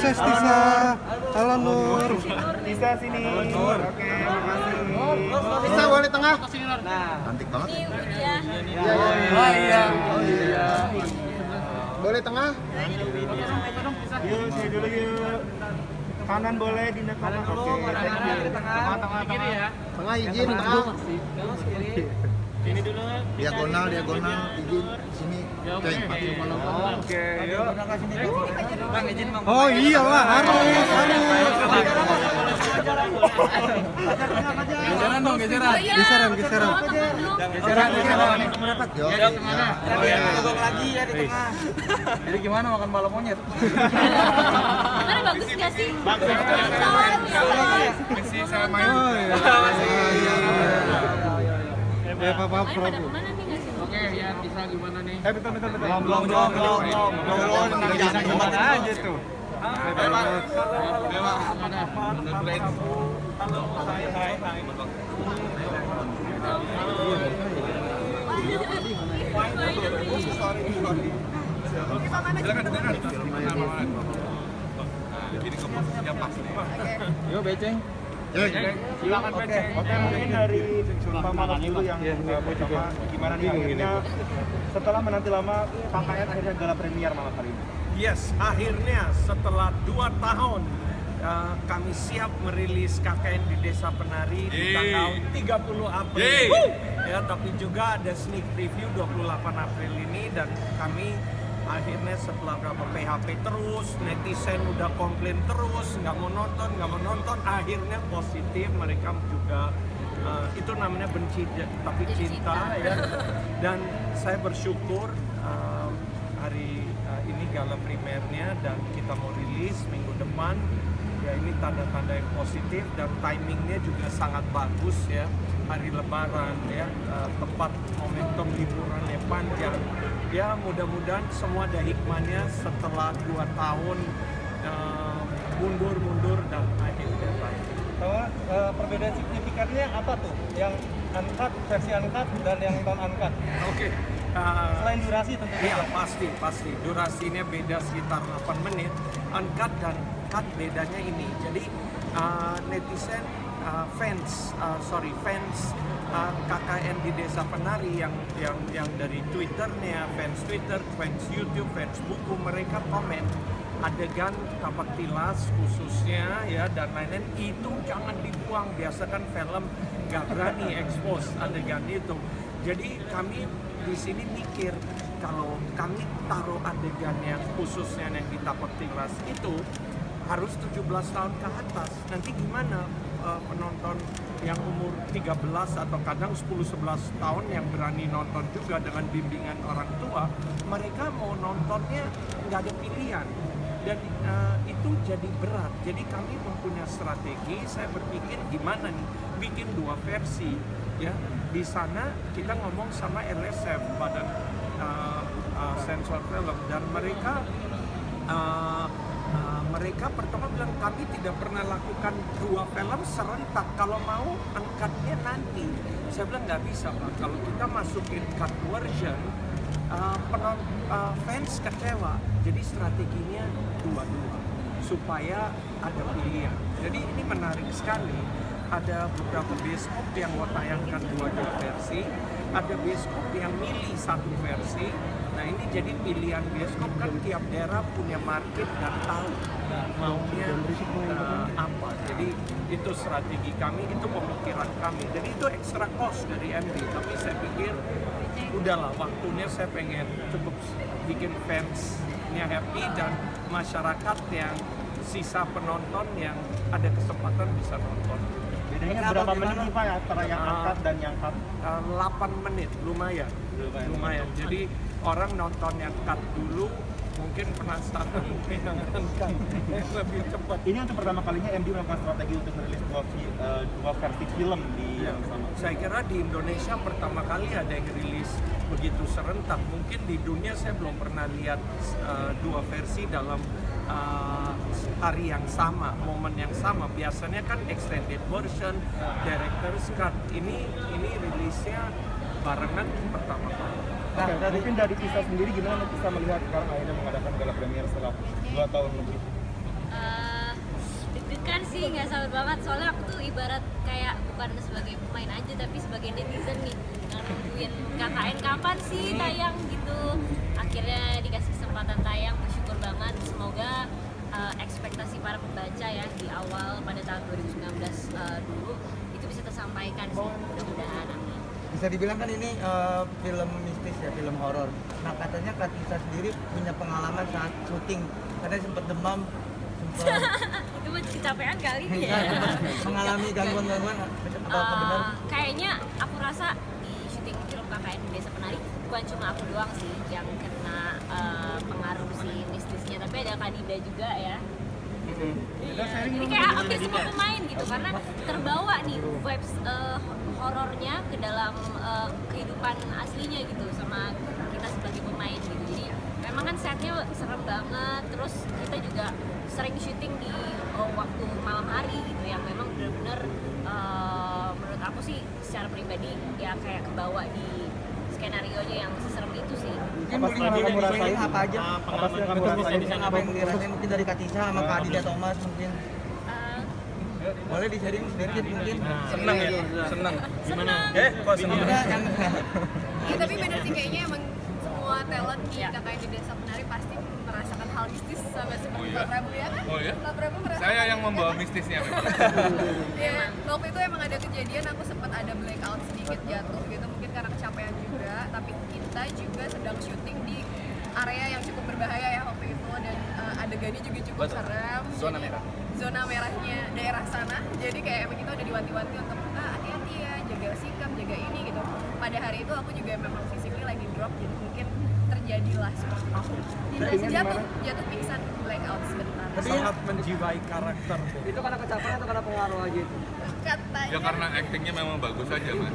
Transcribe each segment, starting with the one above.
sukses Tisa. Halo Nur. Tisa sini. Oke, makasih. Tisa boleh tengah. Nah, Cantik banget. Ini ujian. oh iya. Boleh tengah. Yuk, sini dulu yuk. Kanan boleh, Dinda kanan. Oke, tengah kiri ya. Tengah izin, tengah. Ini dulu. Diagonal, izin sini. Ceng, mati rumah nonton. Oke, yuk. Bang, izin Bang. Oh iyalah, harus. Geseran dong, geseran. Geseran. Geseran. Yuk. Gogok lagi ya di tengah. Jadi gimana makan malam monyet? Gimana, bagus nggak sih? Masih saya main. Oh iya. Ya Papa Ayo pada kemana nih nggak sih? Oke, ya bisa gimana nih? Bentar. Belum. Gimana aja tuh? Yo beceng. Silakan Beceng. Oke, mungkin dari Pak Mamat dulu yang pertama gimana nih akhirnya setelah menanti lama KKN akhirnya gala premier malam hari ini. Yes, akhirnya setelah 2 tahun kami siap merilis KKN di Desa Penari di tanggal 30 April. Ya, tapi juga ada sneak preview 28 April ini dan kami akhirnya setelah berapa PHP terus, netizen udah komplain terus, nggak mau nonton, akhirnya positif mereka juga itu namanya benci tapi cinta ya. Dan saya bersyukur hari ini gala primernya dan kita mau rilis minggu depan. Ya ini tanda-tanda yang positif dan timingnya juga sangat bagus ya, hari Lebaran ya, tepat momentum liburannya panjang ya, mudah-mudahan semua ada hikmahnya setelah 2 tahun mundur dan akhirnya baik. Perbedaan signifikannya apa tuh? Yang uncut, versi uncut dan yang non uncut? Oke. Selain durasi tentu Iya saja. pasti durasinya beda sekitar 8 menit. Uncut dan cut bedanya ini. Jadi netizen fans KKN di Desa Penari yang dari Twitternya, fans Twitter, fans YouTube, fans buku, mereka komen adegan kapak tilas khususnya ya dan lain-lain itu jangan dibuang, biasa kan film gak berani expose adegan itu. Jadi kami di sini mikir kalau kami taruh adegan yang khususnya yang di kapak tilas itu harus 17 tahun ke atas. Nanti gimana penonton yang umur 13 atau kadang 10-11 tahun yang berani nonton juga dengan bimbingan orang tua, mereka mau nontonnya nggak ada pilihan. Dan itu jadi berat. Jadi kami mempunyai strategi, saya berpikir gimana nih, bikin 2 versi. Ya, di sana kita ngomong sama LSF, Badan Sensor Film, dan mereka pertama bilang kami tidak pernah lakukan 2 film serentak, kalau mau angkatnya nanti. Saya bilang nggak bisa Pak, kalau kita masukin cut version fans kecewa, jadi strateginya 2 supaya ada pilihan. Jadi ini menarik sekali, ada beberapa bioskop yang mau tayangkan 2 versi, ada bioskop yang milih 1 versi. Nah ini jadi pilihan bioskop, kan tiap daerah punya market dan tahu maunya apa. Jadi itu strategi kami, itu pemikiran kami. Jadi itu extra cost dari MD. Tapi saya pikir udahlah waktunya, saya pengen cukup bikin fansnya happy dan masyarakat yang sisa penonton yang ada kesempatan bisa nonton. Bedanya berapa menit nih Pak antara yang angkat dan yang cut? 8 menit, lumayan. Jadi orang nonton yang cut dulu mungkin penasaran yang angkat lebih cepat. Ini untuk pertama kalinya MD melakukan strategi untuk merilis 2 versi film di yang sama. Saya kira di Indonesia pertama kali ada yang rilis begitu serentak. Mungkin di dunia saya belum pernah lihat 2 versi dalam hari yang sama, momen yang sama. Biasanya kan extended version, director's cut. Ini rilisnya barengan pertama kali. Nah, mungkin dari Tisa sendiri gimana Tisa melihat sekarang akhirnya mengadakan gala premier setelah 2 tahun lebih? nggak sabar banget, soalnya aku tuh ibarat kayak bukan sebagai pemain aja tapi sebagai netizen nih, nungguin KKN kapan sih tayang gitu. Akhirnya dikasih kesempatan tayang, bersyukur banget. Semoga ekspektasi para pembaca ya di awal pada tahun 2019 dulu itu bisa tersampaikan sih, mudah-mudahan. Amin. Bisa dibilang kan ini film mistis ya, film horor. Nah katanya Kak Tisa sendiri punya pengalaman saat syuting, katanya sempat demam, sempat Itu mah kecapean kali ya. mengalami gangguan-gangguan. Apa benar? Kayaknya aku rasa di syuting film KKN di Desa Penari bukan cuma aku doang sih yang kena pengaruh si mistisnya, tapi ada Kanida juga ya. Iya, jadi kayak hampir semua pemain gitu karena terbawa nih vibes horornya ke dalam kehidupan aslinya gitu sama kita sebagai pemain gitu. Jadi memang kan setnya serem banget, terus kita juga sering syuting di waktu malam hari gitu yang memang benar-benar menurut aku sih secara pribadi ya kayak kebawa di skenario-nya yang seserem itu sih. Mungkin boleh kamu rasain apa aja? Apa sih yang kamu rasain? Apa yang dirasain mungkin dari Kak Tisa sama Kak Adida Thomas mungkin? Boleh di-sharing sedikit mungkin? Seneng ya? Seneng. Gimana? Kok seneng? Enggak, yang Ya, tapi bener sih kayaknya emang semua talent di KKN di Desa Penari pasti merasakan hal mistis sama seperti Pak Prabu ya kan? Oh ya? Pak Prabu merasakan. Saya yang membawa mistisnya memang. Ya, waktu itu emang ada kejadian aku sempat ada blackout sedikit jatuh gitu mungkin karena kecapean juga, tapi kita juga sedang syuting di area yang cukup berbahaya ya waktu itu dan adegannya juga cukup serem. Zona merah. Zona merahnya daerah sana. Jadi kayak emang kita udah diwanti-wanti untuk hati-hati ya, jaga sikap, jaga ini gitu. Pada hari itu aku juga memang physically lagi drop, jadi mungkin terjadilah seperti itu. Jatuh pingsan, blackout sebentar. Sangat menjiwai karakter. Itu karena kecapean atau karena pengaruh aja itu? Katanya. Ya karena aktingnya memang bagus aja mas.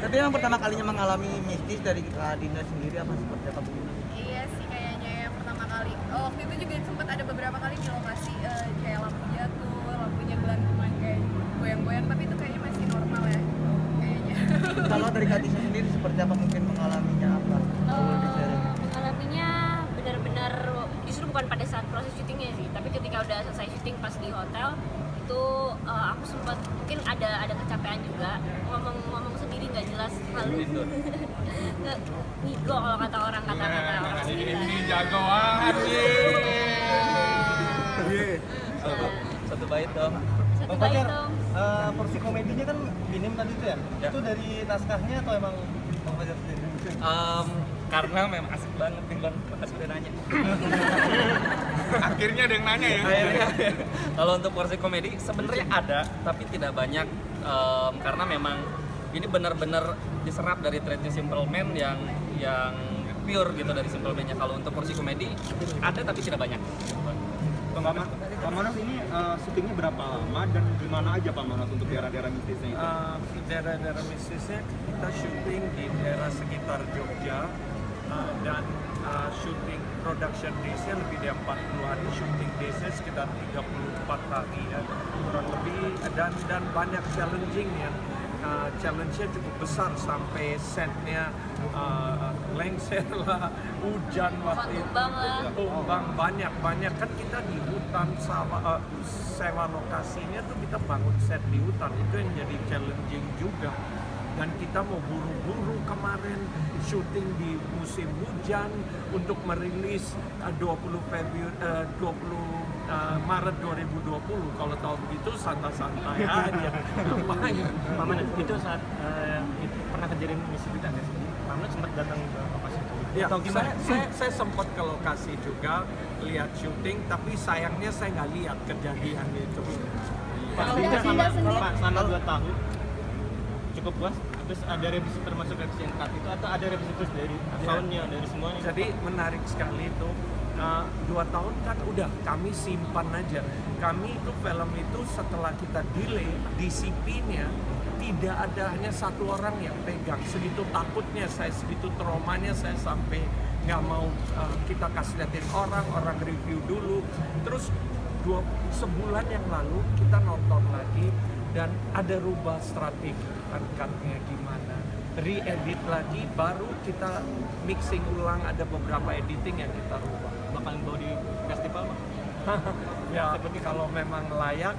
tapi yang pertama kalinya mengalami mistis dari Kak Adinda sendiri apa seperti apa mungkin? Iya sih kayaknya yang pertama kali. Waktu itu juga sempat ada beberapa kali di lokasi kayak lampu jatuh, lampunya gelantungan kayak goyang-goyang, tapi itu kayaknya masih normal ya kayaknya. Kalau dari Kak Tisa sendiri seperti apa mungkin mengalaminya apa? Boleh di-sharing. Mengalaminya benar-benar justru bukan pada saat proses syutingnya sih, tapi ketika udah selesai syuting pas di hotel itu aku sempat mungkin ada kecapean juga, ngomong sendiri nggak jelas lalu ngigo kalau kata orang orang Ini jagoan. Satu bait dong. satu baik dong. Porsi komedinya kan minim tadi tuh ya? Itu dari naskahnya atau emang Bang Fajar sendiri? Karena memang asik banget nih Bang, makasih udah nanya. Akhirnya ada yang nanya ya. Kalau untuk porsi komedi sebenarnya ada, tapi tidak banyak karena memang ini benar-benar diserap dari Tracy Simple Man yang pure gitu dari Simple Man-nya. Kalau untuk porsi komedi ada tapi tidak banyak. Pak Manas ini syutingnya berapa lama dan di mana aja Pak Manas untuk daerah-daerah mistisnya itu? Daerah-daerah mistisnya kita syuting di daerah sekitar Jogja dan syuting production days-nya lebih dari 40 hari, syuting days-nya sekitar 34 hari ya kurang lebih, dan banyak challenging ya. Challenge-nya cukup besar sampai setnya lengser lah, hujan waktu itu, tumbang banyak kan kita di hutan sewa lokasinya tuh kita bangun set di hutan, itu yang jadi challenging juga. Dan kita mau buru-buru kemarin syuting di musim hujan untuk merilis 20 Maret 2020. Kalau tahun itu santai-santai aja. Ngapain? Paman itu saat itu pernah kejadian misi kita nggak sih? Paman sempat datang ke lokasi itu? Ya, Atau gimana? saya sempat ke lokasi juga lihat syuting, tapi sayangnya saya nggak lihat kejadian itu. Pastinya selama 2 tahun cukup puas. Terus ada revisi termasuk revisi yang cut itu atau ada revisi terus dari soundnya dari semuanya? Jadi menarik sekali itu. 2 tahun kan udah kami simpan aja. Kami itu film itu setelah kita delay DCP-nya tidak ada hanya satu orang yang pegang. Segitu takutnya saya, segitu traumanya saya sampai nggak mau kita kasih liatin orang review dulu. Terus sebulan yang lalu kita nonton lagi dan ada rubah strategi cut-nya gimana, re-edit lagi, baru kita mixing ulang, ada beberapa editing yang kita rubah. Bakal bawa di festival Pak? Ya, seperti kalau memang layak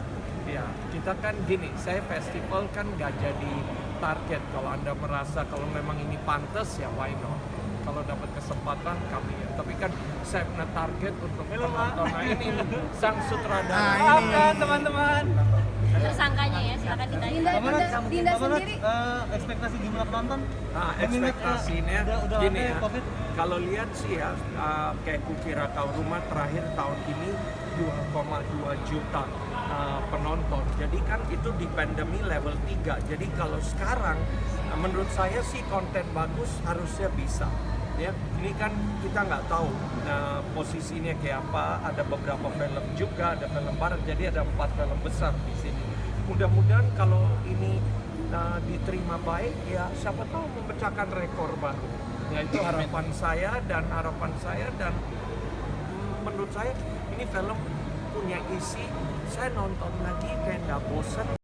Ya, kita kan gini, saya festival kan nggak jadi target. Kalau Anda merasa kalau memang ini pantas ya why not. Kalau dapat kesempatan kami ya. Tapi kan saya punya target untuk penonton. Nah ini sang sutradara. Kan teman-teman. Tersangkanya ya, silakan ditanya. Dinda sendiri ekspektasi jumlah penonton? Nah, ekspektasinya udah gini ada ya. COVID. Kalau lihat sih ya, kayak Kukira Kau Rumah terakhir tahun ini 2,2 juta penonton. Jadi kan itu di pandemi level 3. Jadi kalau sekarang menurut saya sih konten bagus harusnya bisa. Ya, ini kan kita nggak tahu posisinya kayak apa. Ada beberapa film juga, ada film barat. Jadi ada 4 film besar di sini. Mudah-mudahan kalau ini diterima baik, ya siapa tahu memecahkan rekor baru. Ya itu harapan saya dan menurut saya ini film punya isi. Saya nonton lagi kayak nggak bosan.